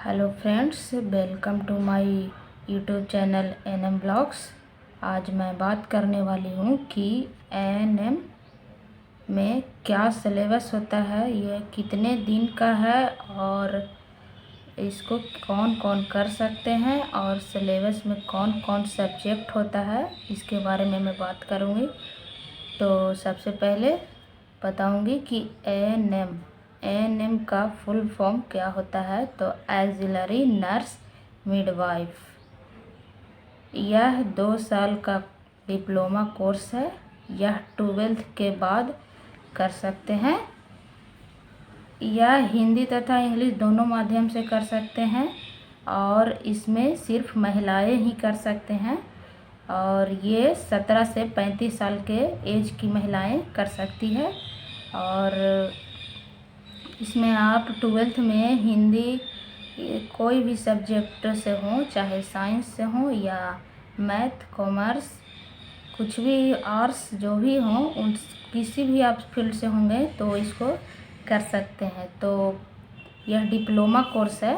Hello friends, welcome to my YouTube channel NM blogs. आज मैं बात करने वाली हूँ कि एएनएम में क्या सिलेबस होता है, ये कितने दिन का है और इसको कौन कौन कर सकते हैं और सिलेबस में कौन कौन सब्जेक्ट होता है, इसके बारे में मैं बात करूँगी। तो सबसे पहले बताऊँगी कि एएनएम का फुल फॉर्म क्या होता है। तो ऑक्सिलरी नर्स मिडवाइफ, यह 2 साल का डिप्लोमा कोर्स है। यह 12th के बाद कर सकते हैं। यह हिंदी तथा इंग्लिश दोनों माध्यम से कर सकते हैं और इसमें सिर्फ महिलाएं ही कर सकते हैं। और ये 17 से 35 साल के एज की महिलाएं कर सकती है। और इसमें आप 12th में हिंदी कोई भी सब्जेक्ट से हो, चाहे साइंस से हो या मैथ, कॉमर्स, कुछ भी आर्ट्स जो भी हो, उन किसी भी आप फील्ड से होंगे तो इसको कर सकते हैं। तो यह डिप्लोमा कोर्स है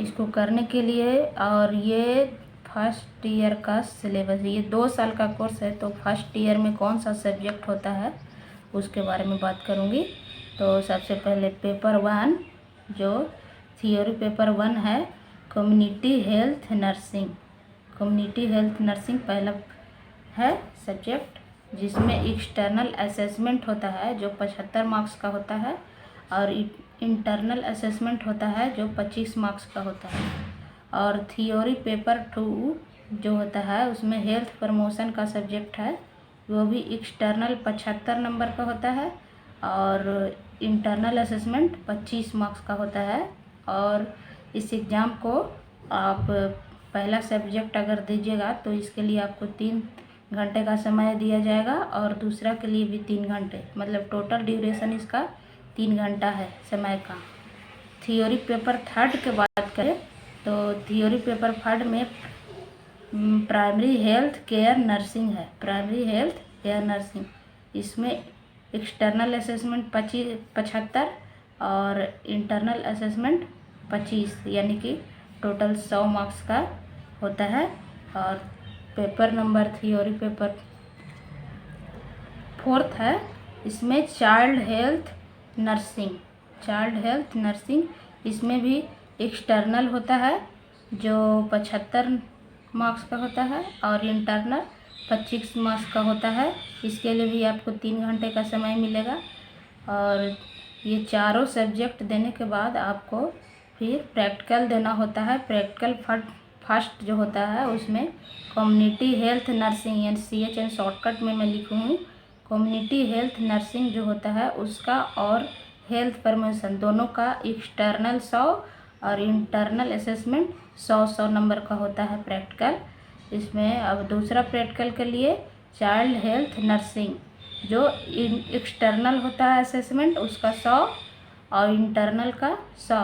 इसको करने के लिए। और ये फर्स्ट ईयर का सिलेबस, ये 2 साल का कोर्स है। तो फर्स्ट ईयर में कौन सा सब्जेक्ट होता है उसके बारे में बात करूँगी। तो सबसे पहले पेपर 1, जो थियोरी पेपर 1 है, community health nursing. Community health nursing पहला है सब्जेक्ट, जिसमें एक्सटर्नल असेसमेंट होता है जो 75 मार्क्स का होता है और इंटरनल असेसमेंट होता है जो 25 मार्क्स का होता है। और थियोरी पेपर 2 जो होता है उसमें हेल्थ प्रमोशन का सब्जेक्ट है, वो भी एक्सटर्नल 75 नंबर का होता है और इंटरनल असेसमेंट 25 मार्क्स का होता है। और इस एग्ज़ाम को आप पहला सब्जेक्ट अगर दीजिएगा तो इसके लिए आपको 3 घंटे का समय दिया जाएगा और दूसरा के लिए भी 3 घंटे, मतलब टोटल ड्यूरेशन इसका 3 घंटा है समय का। थियोरी पेपर 3 के बात करें तो थियोरी पेपर 3 में प्राइमरी हेल्थ केयर नर्सिंग है। प्राइमरी हेल्थ केयर नर्सिंग, इसमें एक्सटर्नल असेसमेंट 75 और इंटरनल असेसमेंट 25, यानी कि टोटल 100 मार्क्स का होता है। और पेपर नंबर थियोरी पेपर 4 है, इसमें चाइल्ड हेल्थ नर्सिंग, इसमें भी एक्सटर्नल होता है जो 75 मार्क्स का होता है और इंटरनल 25 मार्क्स का होता है। इसके लिए भी आपको 3 घंटे का समय मिलेगा। और ये चारों सब्जेक्ट देने के बाद आपको फिर प्रैक्टिकल देना होता है। प्रैक्टिकल फर्स्ट जो होता है उसमें कम्युनिटी हेल्थ नर्सिंग, यानी CHN शॉर्टकट में मैं लिखूँगी। कम्युनिटी हेल्थ नर्सिंग जो होता है उसका और हेल्थ प्रमोशन दोनों का एक्सटर्नल 100 और इंटरनल असेसमेंट 100 नंबर का होता है प्रैक्टिकल। इसमें अब दूसरा प्रैक्टिकल के लिए चाइल्ड हेल्थ नर्सिंग, जो एक्सटर्नल होता है असेसमेंट उसका 100 और इंटरनल का 100।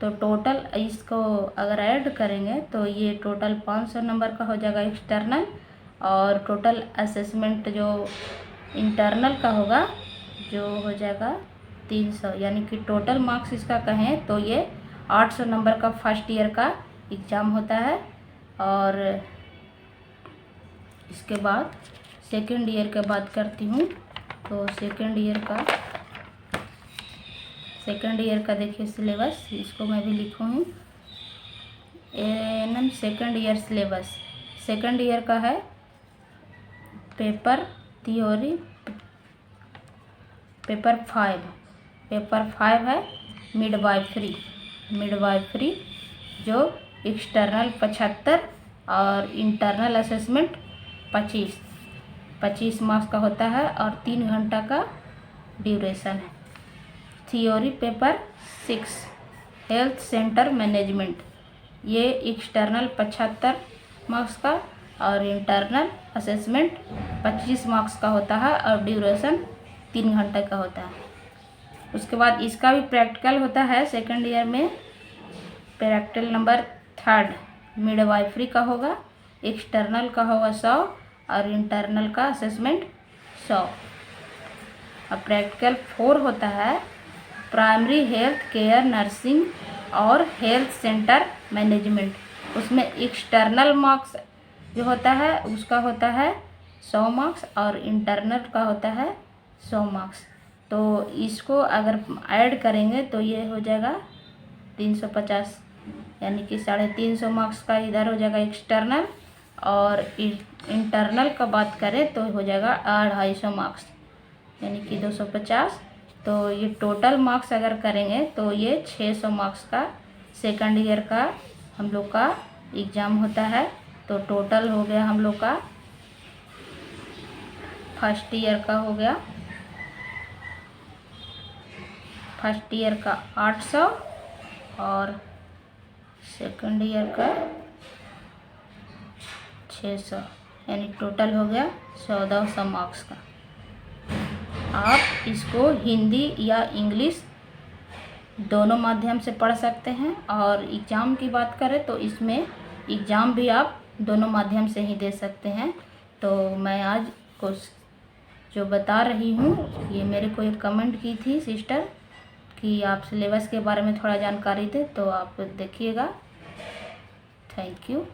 तो टोटल इसको अगर ऐड करेंगे तो ये टोटल 500 नंबर का हो जाएगा एक्सटर्नल, और टोटल असेसमेंट जो इंटरनल का होगा जो हो जाएगा 300, यानी कि टोटल मार्क्स इसका कहें तो ये 800 नंबर का फर्स्ट ईयर का एग्ज़ाम होता है। और इसके बाद सेकेंड ईयर की बात करती हूँ। तो सेकेंड ईयर का देखिए सिलेबस, इसको मैं भी लिखूँगी। ANM second year syllabus, second year का है पेपर थियोरी पेपर 5 है मिडवाइफरी, जो एक्सटर्नल 75 और इंटरनल असेसमेंट 25 मार्क्स का होता है और 3 घंटा का ड्यूरेशन है। Theory paper 6 health centre management, ये एक्सटर्नल 75 मार्क्स का और इंटरनल असेसमेंट 25 मार्क्स का होता है और ड्यूरेशन 3 घंटे का होता है। उसके बाद इसका भी प्रैक्टिकल होता है सेकेंड ईयर में। प्रैक्टिकल नंबर 3 मिडवाइफरी का होगा, एक्सटर्नल का होगा 100 और इंटरनल का असेसमेंट 100। अब प्रैक्टिकल 4 होता है प्राइमरी हेल्थ केयर नर्सिंग और हेल्थ सेंटर मैनेजमेंट। उसमें एक्सटर्नल मार्क्स जो होता है उसका होता है 100 मार्क्स और इंटरनल का होता है 100 मार्क्स। तो इसको अगर ऐड करेंगे तो ये हो जाएगा 350, यानी कि 350 मार्क्स का इधर हो जाएगा एक्सटर्नल, और इंटरनल का बात करें तो हो जाएगा 250 मार्क्स, यानी कि 250। तो ये टोटल मार्क्स अगर करेंगे तो ये 600 मार्क्स का सेकंड ईयर का हम लोग का एग्ज़ाम होता है। तो टोटल हो गया हम लोग का फर्स्ट ईयर का हो गया, फर्स्ट ईयर का 800 और सेकंड ईयर का 600, यानी टोटल हो गया 1400 मार्क्स का। आप इसको हिंदी या इंग्लिश दोनों माध्यम से पढ़ सकते हैं। और एग्ज़ाम की बात करें तो इसमें एग्ज़ाम भी आप दोनों माध्यम से ही दे सकते हैं। तो मैं आज कुछ जो बता रही हूँ, ये मेरे को एक कमेंट की थी सिस्टर कि आप सिलेबस के बारे में थोड़ा जानकारी दें, तो आप देखिएगा। Thank you.